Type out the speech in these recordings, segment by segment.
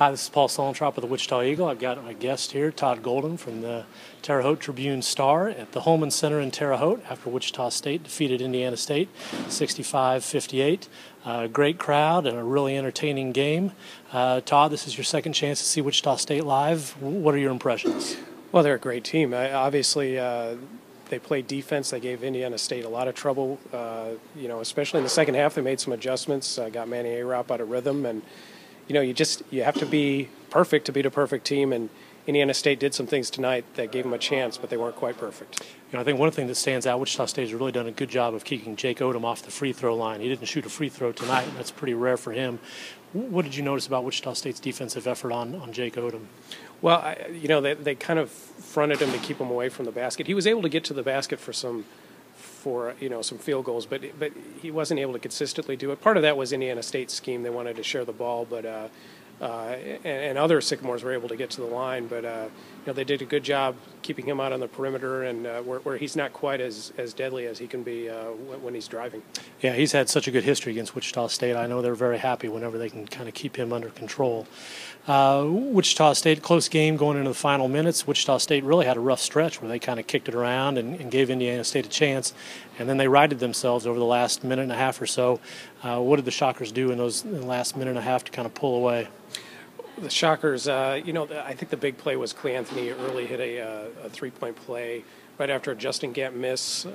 Hi, this is Paul Suellentrop with the Wichita Eagle. I've got my guest here, Todd from the Terre Haute Tribune-Star at the Holman Center in Terre Haute after Wichita State defeated Indiana State 65-58. Great crowd and a really entertaining game. Todd, this is your second chance to see Wichita State live. What are your impressions? Well, they're a great team. Obviously, they played defense. They gave Indiana State a lot of trouble. Especially in the second half, they made some adjustments, got Manny Arop out of rhythm, and you have to be perfect to beat a perfect team. And Indiana State did some things tonight that gave them a chance, but they weren't quite perfect. I think one thing that stands out, Wichita State has really done a good job of keeping Jake Odom off the free throw line. He didn't shoot a free throw tonight, and that's pretty rare for him. What did you notice about Wichita State's defensive effort on Jake Odom? Well, they kind of fronted him to keep him away from the basket. He was able to get to the basket for some field goals, but he wasn't able to consistently do it. Part of that was Indiana State's scheme. They wanted to share the ball, but and other Sycamores were able to get to the line, but they did a good job keeping him out on the perimeter, and where he's not quite as deadly as he can be when he's driving. Yeah, he's had such a good history against Wichita State. I know they're very happy whenever they can kind of keep him under control. Wichita State, close game going into the final minutes. Wichita State really had a rough stretch where they kind of kicked it around and gave Indiana State a chance, and then they righted themselves over the last minute and a half or so. What did the Shockers do in the last minute and a half to kind of pull away? The Shockers, I think the big play was Clay Anthony early hit a three-point play right after a Justin Gant miss.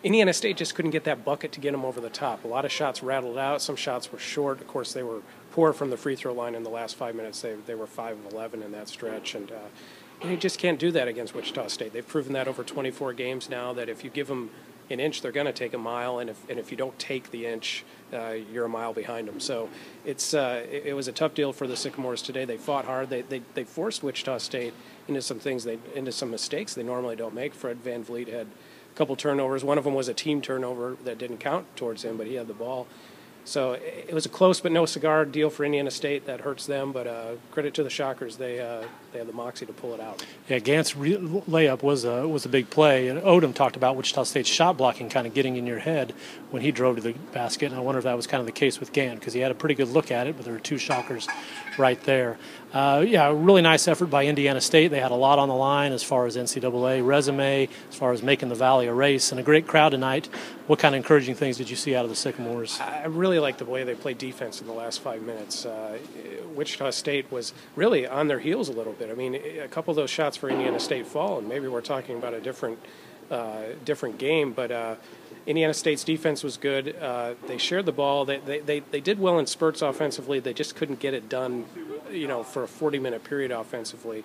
Indiana State just couldn't get that bucket to get him over the top. A lot of shots rattled out. Some shots were short. Of course, they were poor from the free throw line in the last 5 minutes. They were 5 of 11 in that stretch, and you just can't do that against Wichita State. They've proven that over 24 games now, that if you give them an inch, they're going to take a mile, and if you don't take the inch, you're a mile behind them. So it was a tough deal for the Sycamores today. They fought hard. They forced Wichita State into some mistakes they normally don't make. Fred VanVleet had a couple turnovers. One of them was a team turnover that didn't count towards him, but he had the ball. So it was a close but no cigar deal for Indiana State. That hurts them, but credit to the Shockers. They have the moxie to pull it out. Yeah, Gant's layup was a big play. And Odom talked about Wichita State's shot blocking kind of getting in your head when he drove to the basket. And I wonder if that was kind of the case with Gant, because he had a pretty good look at it, but there were two Shockers right there. Really nice effort by Indiana State. They had a lot on the line as far as NCAA resume, as far as making the Valley a race, and a great crowd tonight. What kind of encouraging things did you see out of the Sycamores? I really like the way they played defense in the last 5 minutes. Wichita State was really on their heels a little bit. I mean, a couple of those shots for Indiana State fall, and maybe we're talking about a different game, but Indiana State's defense was good. They shared the ball. They did well in spurts offensively. They just couldn't get it done, for a 40-minute period offensively.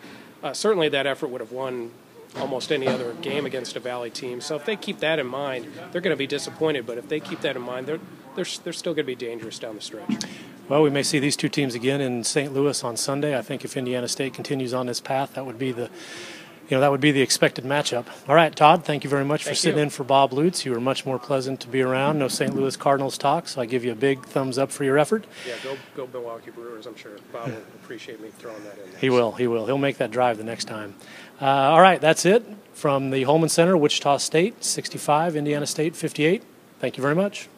Certainly that effort would have won almost any other game against a Valley team. So if they keep that in mind, they're going to be disappointed. But if they keep that in mind, they're still going to be dangerous down the stretch. Well, we may see these two teams again in St. Louis on Sunday. I think if Indiana State continues on this path, that would be the expected matchup. All right, Todd, thank you very much for sitting in for Bob Lutz. You were much more pleasant to be around. No St. Louis Cardinals talk, so I give you a big thumbs up for your effort. Yeah, go Milwaukee Brewers. I'm sure Bob will appreciate me throwing that in there. He will. He'll make that drive the next time. All right, that's it from the Holman Center, Wichita State 65, Indiana State 58. Thank you very much.